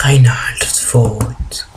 Reynald's faute.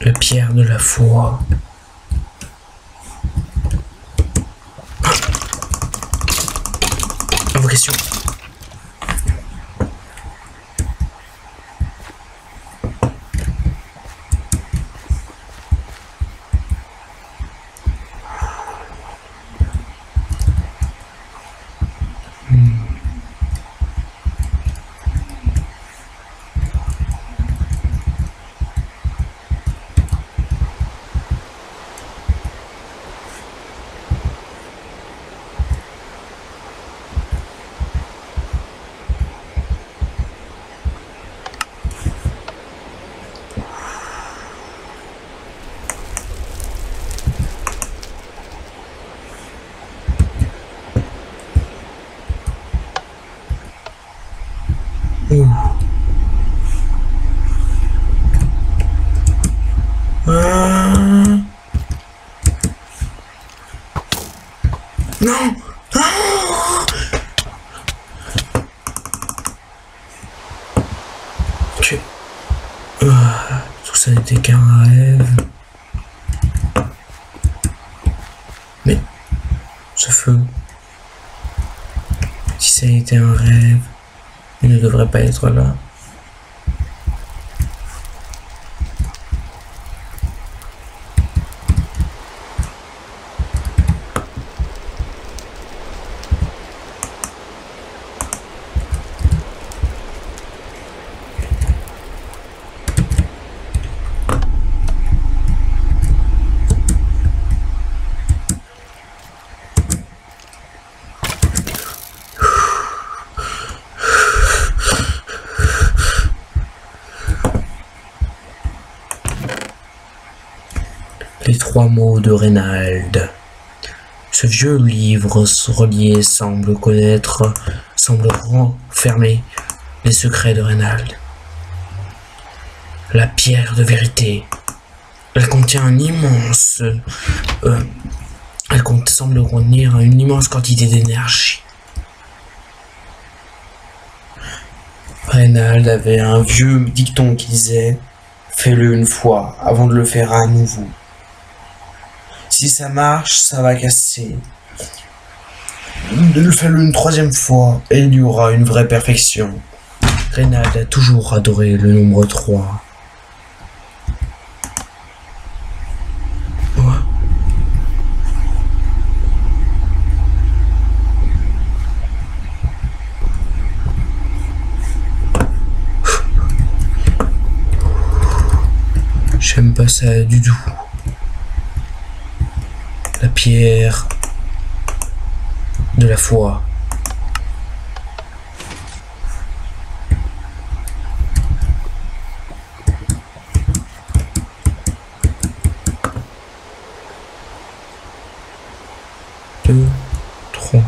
La pierre de la foi. Invocation. Non. Tout ça n'était qu'un rêve. Mais ce feu, si ça a été un rêve, il ne devrait pas être là. Les 3 mots de Reynald. Ce vieux livre relié semble renfermer les secrets de Reynald. La pierre de vérité. Elle contient semble contenir une immense quantité d'énergie. Reynald avait un vieux dicton qui disait « Fais-le une fois avant de le faire à nouveau. Si ça marche, ça va casser. Fais-le une 3e fois et il y aura une vraie perfection. » Reynald a toujours adoré le nombre 3. J'aime pas ça du tout. La pierre de la foi. Deux, 3.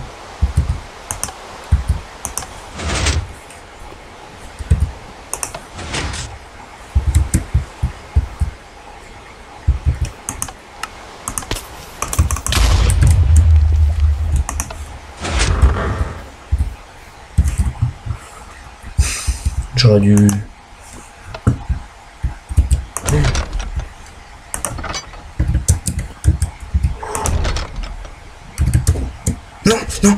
J'aurais dû... Non, non.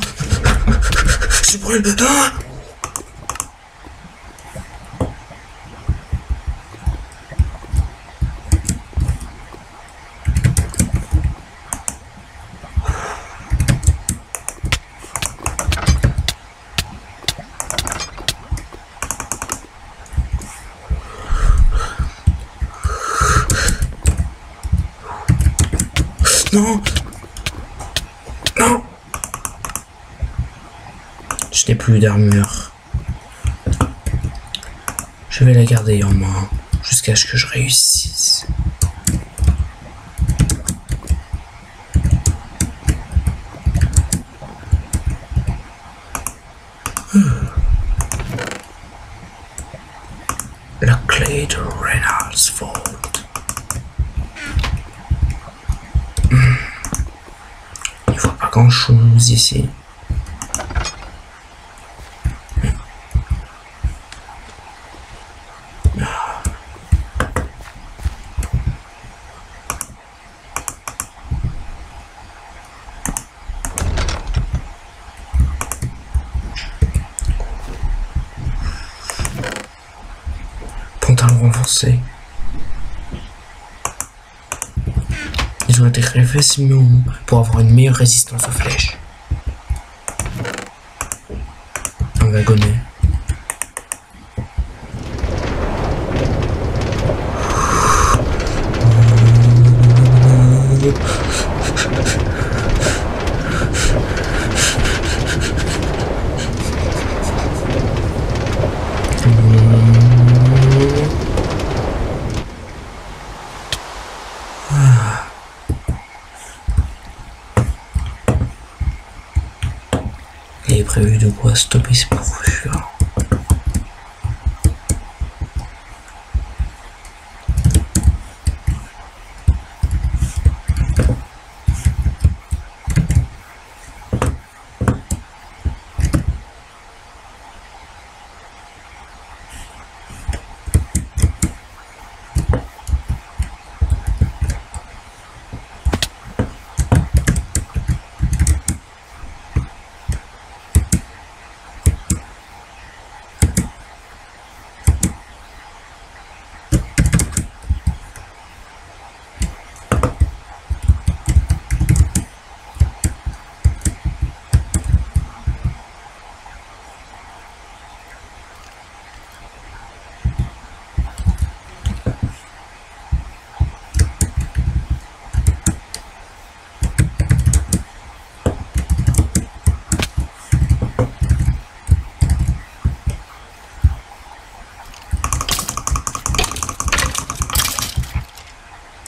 Je brûle. Ah. Non. Non. Je n'ai plus d'armure. Je vais la garder en main jusqu'à ce que je réussisse. La clé de Reynald's faute. Il ne faut pas grand chose ici. Pantalon renforcé. Ils ont été greffés pour avoir une meilleure résistance aux flèches. Un wagonnet. Il est prévu de quoi stopper ces poursuivants.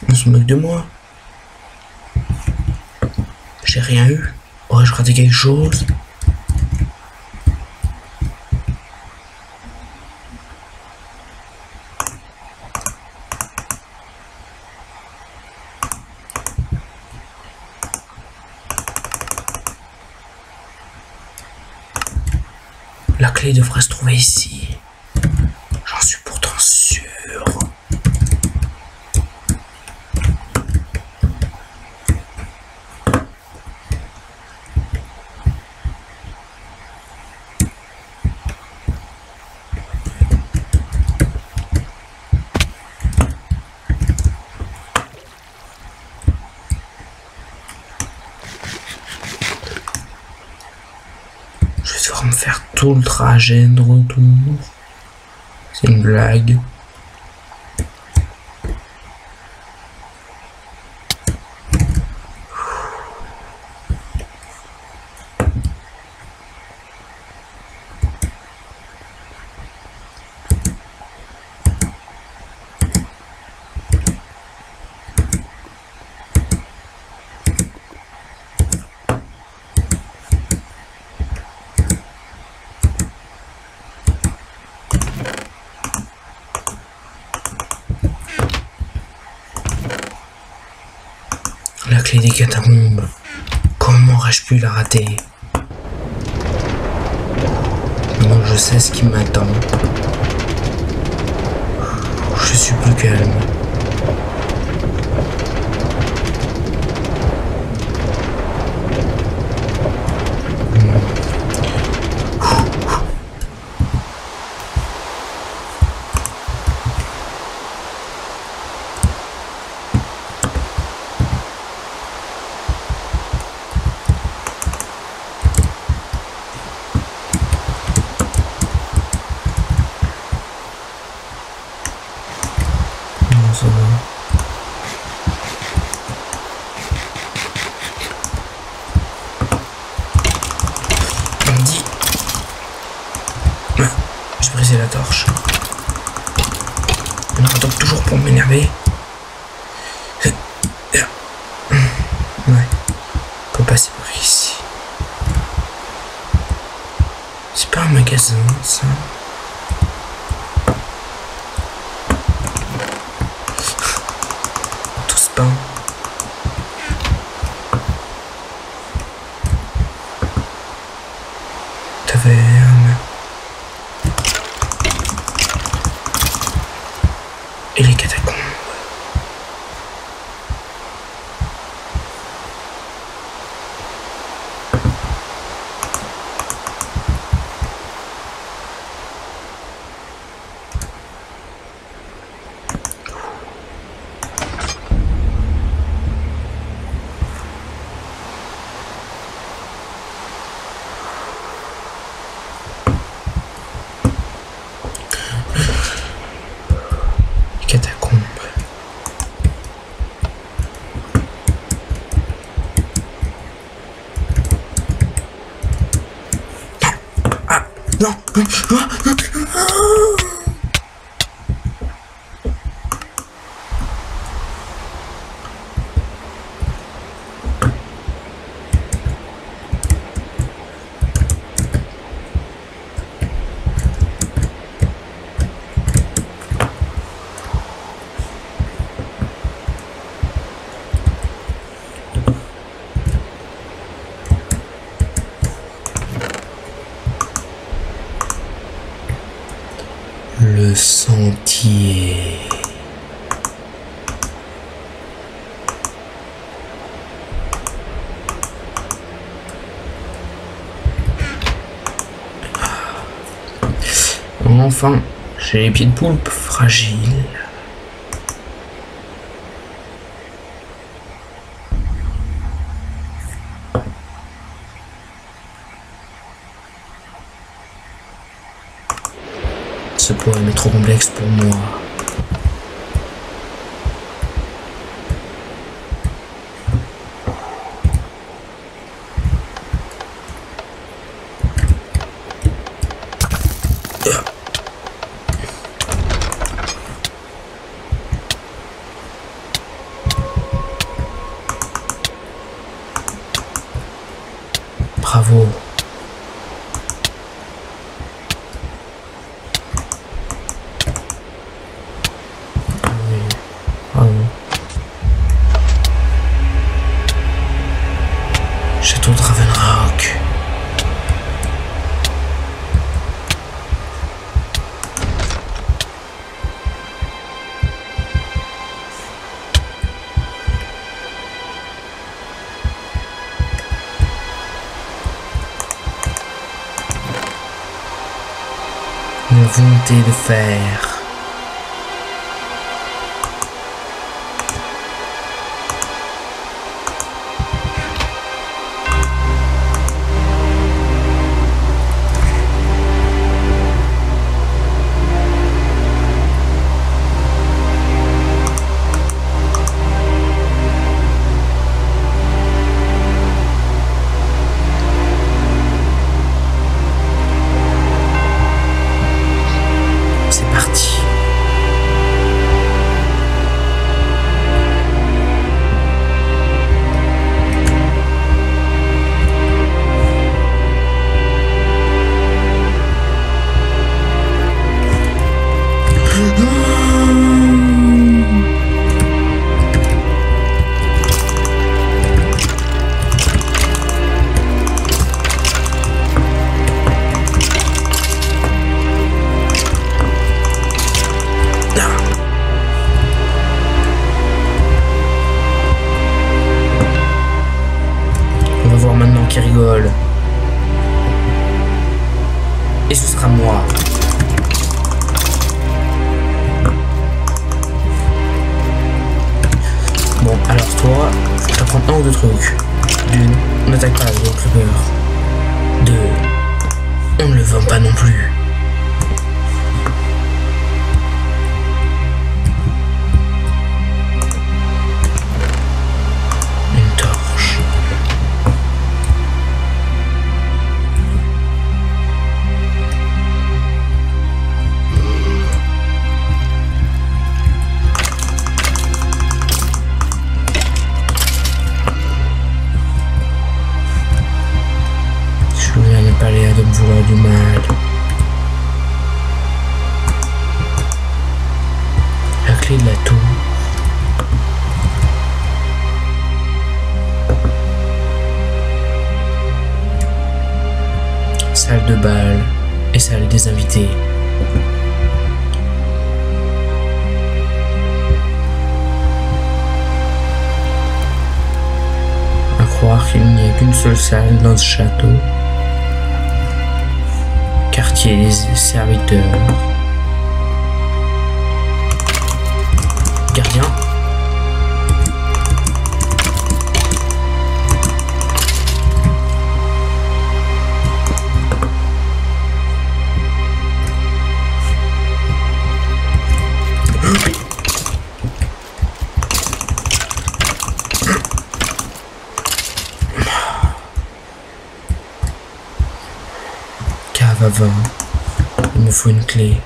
On se moque de moi. J'ai rien eu. Aurais-je raté quelque chose? La clé devrait se trouver ici. J'en suis pourtant sûr. Je vais devoir me faire tout le trajet de retour. C'est une blague. La clé des catacombes. Comment aurais-je pu la rater? Donc je sais ce qui m'attend. Je suis plus calme. Ça va. On dit. J'ai brisé la torche. On attend toujours pour m'énerver. Ouais. On peut passer par ici. C'est pas un magasin, ça. caverne. Et les catacombes. Catacombes. Ah non. Le sentier. Enfin, j'ai les pieds de poulpe fragiles. Ce poème est trop complexe pour moi. Bravo. Château de Ravenrock. Une volonté de faire. C'est parti. On va voir maintenant qui rigole. Et ce sera moi. Bon, alors toi, faut t'apprendre un ou deux trucs. D'une, on n'attaque pas avec le clubber. Deux, on ne le vend pas non plus. Une torche. Julien n'a pas l'air de me vouloir du mal. La clé de la tour. Ça salle de bal et salle des invités. À croire qu'il n'y a qu'une seule salle dans ce château. Quartier des serviteurs. Gardien. Cave à vin. Il me faut une clé.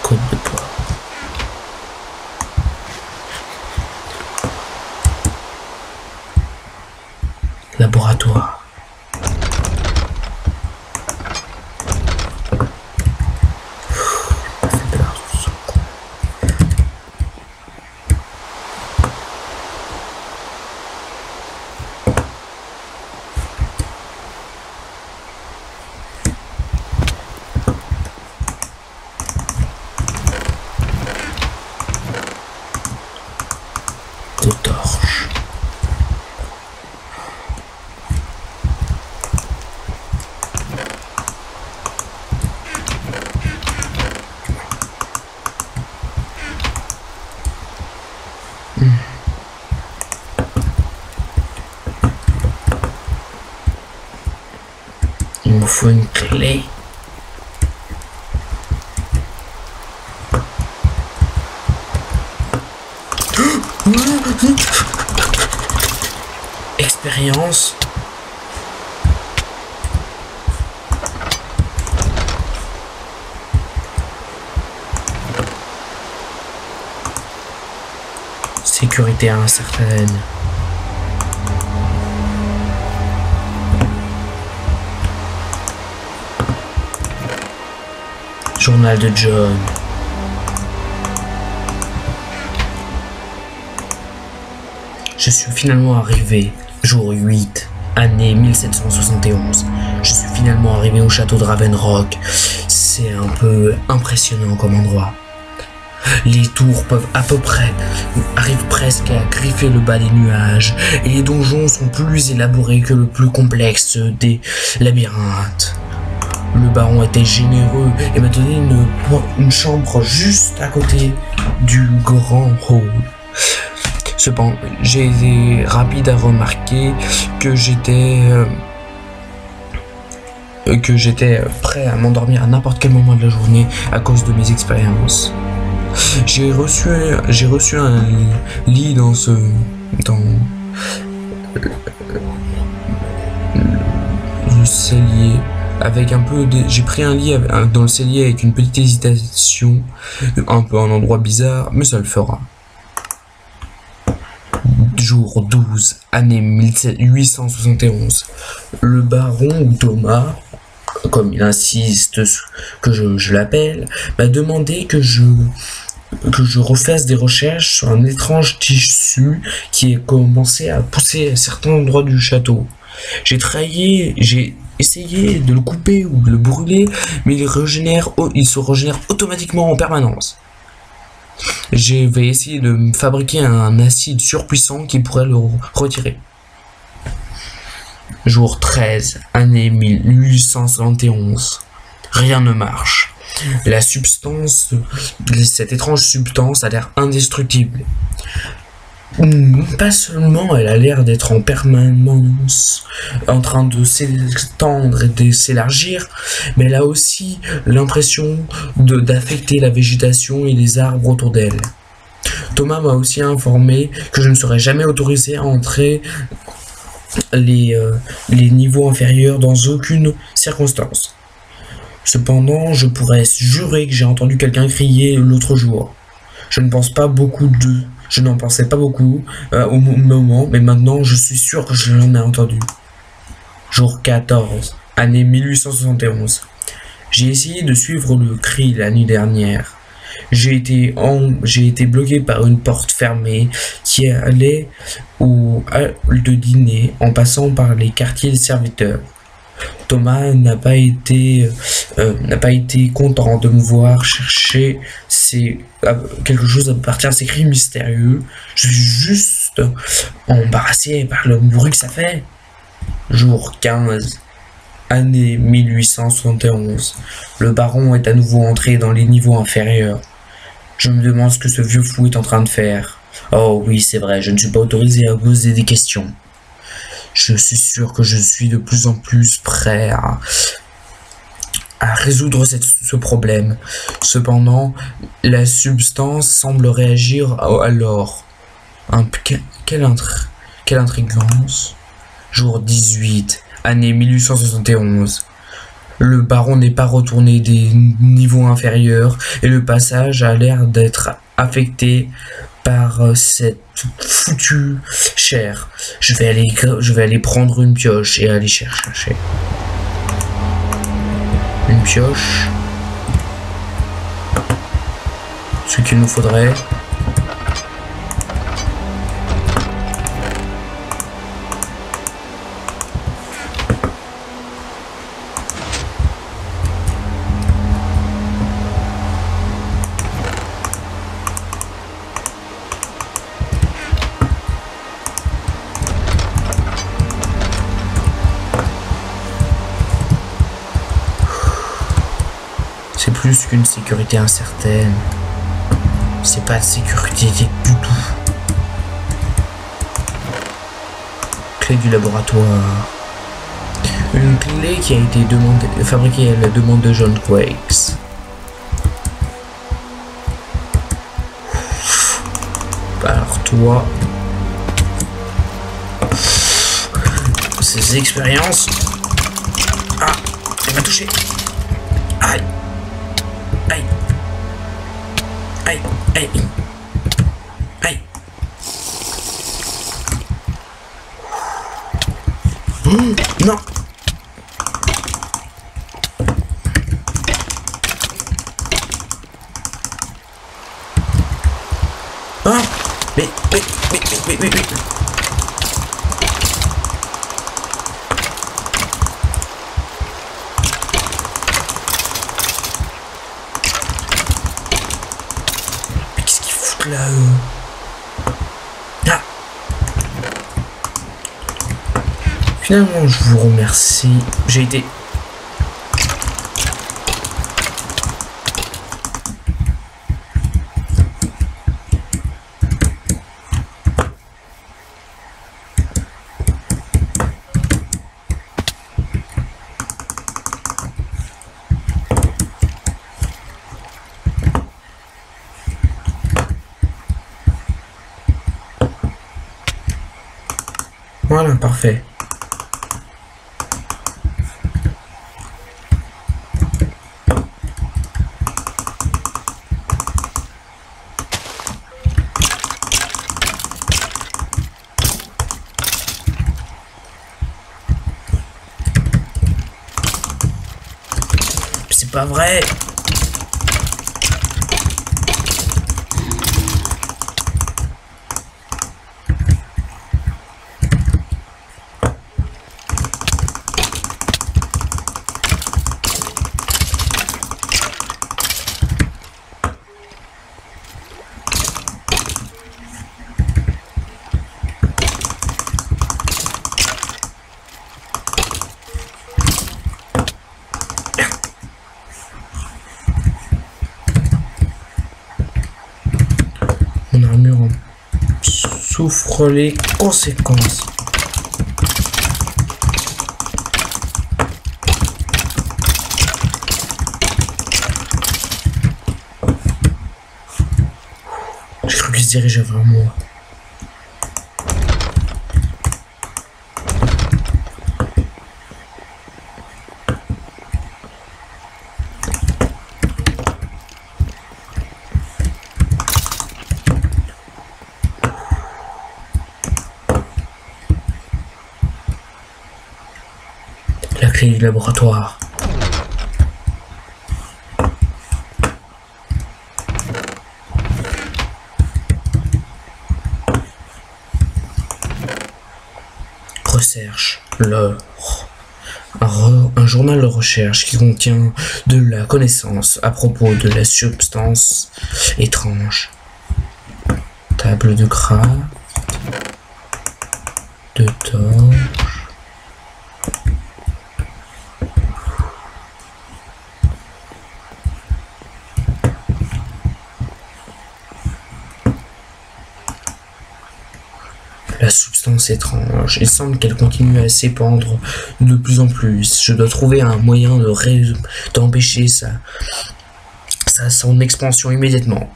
Côte de poids. Laboratoire. De torches. Il me faut une clé. Expérience. Sécurité incertaine. Journal de John. Je suis finalement arrivé, jour 8, année 1771. Je suis finalement arrivé au château de Ravenrock. C'est un peu impressionnant comme endroit. Les tours peuvent à peu près, arrivent presque à griffer le bas des nuages, et les donjons sont plus élaborés que le plus complexe des labyrinthes. Le baron était généreux et m'a donné une chambre juste à côté du grand hall. Cependant, j'ai été rapide à remarquer que j'étais prêt à m'endormir à n'importe quel moment de la journée à cause de mes expériences. J'ai reçu un lit dans le cellier avec un peu de, j'ai pris un lit dans le cellier avec une petite hésitation, un peu un endroit bizarre, mais ça le fera. Jour 12, année 1871. Le baron ou Thomas, comme il insiste que je l'appelle, m'a demandé que je refasse des recherches sur un étrange tissu qui a commencé à pousser à certains endroits du château. J'ai essayé de le couper ou de le brûler, mais il se régénère automatiquement en permanence. Je vais essayer de fabriquer un acide surpuissant qui pourrait le retirer. Jour 13, année 1871. Rien ne marche. Cette étrange substance a l'air indestructible. Pas seulement elle a l'air d'être en permanence en train de s'étendre et de s'élargir, mais elle a aussi l'impression d'affecter la végétation et les arbres autour d'elle. Thomas m'a aussi informé que je ne serais jamais autorisé à entrer les niveaux inférieurs dans aucune circonstance. Cependant, je pourrais jurer que j'ai entendu quelqu'un crier l'autre jour. Je ne pense pas beaucoup de... Je n'en pensais pas beaucoup au moment, mais maintenant je suis sûr que je l'en ai entendu. Jour 14, année 1871. J'ai essayé de suivre le cri la nuit dernière. J'ai été bloqué par une porte fermée qui allait au hall de dîner en passant par les quartiers de serviteurs. Thomas n'a pas été content de me voir chercher quelque chose à partir de ces cris mystérieux. Je suis juste embarrassé par le bruit que ça fait. Jour 15, année 1871. Le baron est à nouveau entré dans les niveaux inférieurs. Je me demande ce que ce vieux fou est en train de faire. Oh oui, c'est vrai, je ne suis pas autorisé à poser des questions. Je suis sûr que je suis de plus en plus prêt à résoudre ce problème. Cependant, la substance semble réagir à l'or. Quelle intrigance. Jour 18, année 1871. Le baron n'est pas retourné des niveaux inférieurs et le passage a l'air d'être affecté par cette foutue chair. Je vais aller prendre une pioche et aller chercher. Une pioche. Ce qu'il nous faudrait. C'est plus qu'une sécurité incertaine. C'est pas de sécurité du tout. Clé du laboratoire. Une clé qui a été fabriquée à la demande de John Quakes. Alors toi, ces expériences. Ah, elle m'a touché. Aïe. Aïe. Aïe. Aïe. Aïe. Non. Ah. Mais. Qu'est-ce qu'ils foutent là, Ah. Finalement, je vous remercie. J'ai été... Voilà, parfait. C'est pas vrai. Mon armure en souffre les conséquences. J'ai cru qu'il se dirigeait vers moi. clé du laboratoire. Recherche l'or. Un journal de recherche qui contient de la connaissance à propos de la substance étrange. Table de craft, de torches. La substance étrange. Il semble qu'elle continue à s'épandre de plus en plus. Je dois trouver un moyen d'empêcher son expansion immédiatement.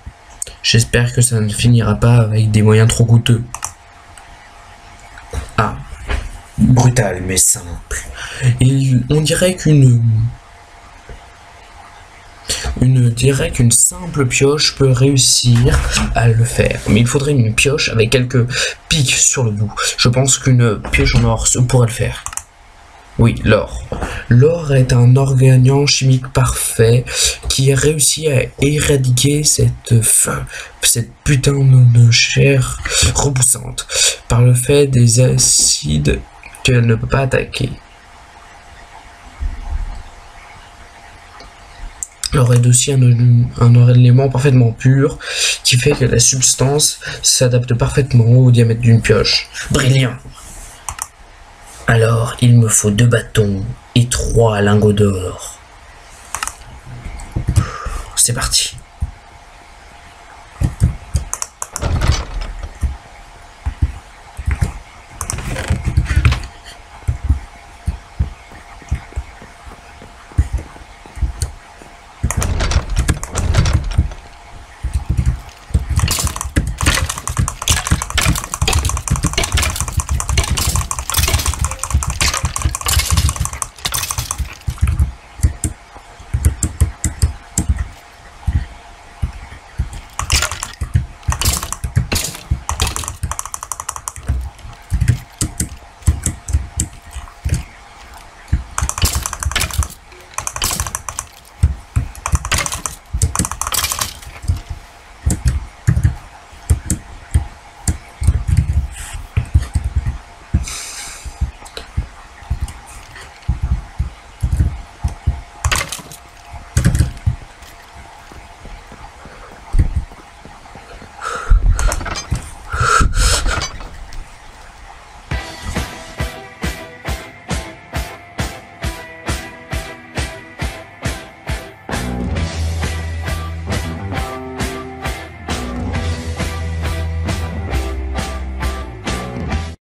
J'espère que ça ne finira pas avec des moyens trop coûteux. Ah, brutal mais simple. On dirait qu'une simple pioche peut réussir à le faire. Mais il faudrait une pioche avec quelques pics sur le bout. Je pense qu'une pioche en or pourrait le faire. Oui, l'or. L'or est un organe chimique parfait qui a réussi à éradiquer cette putain de chair repoussante par le fait des acides qu'elle ne peut pas attaquer. L'or est aussi un élément parfaitement pur qui fait que la substance s'adapte parfaitement au diamètre d'une pioche. Brillant! Alors, il me faut 2 bâtons et 3 lingots d'or. C'est parti.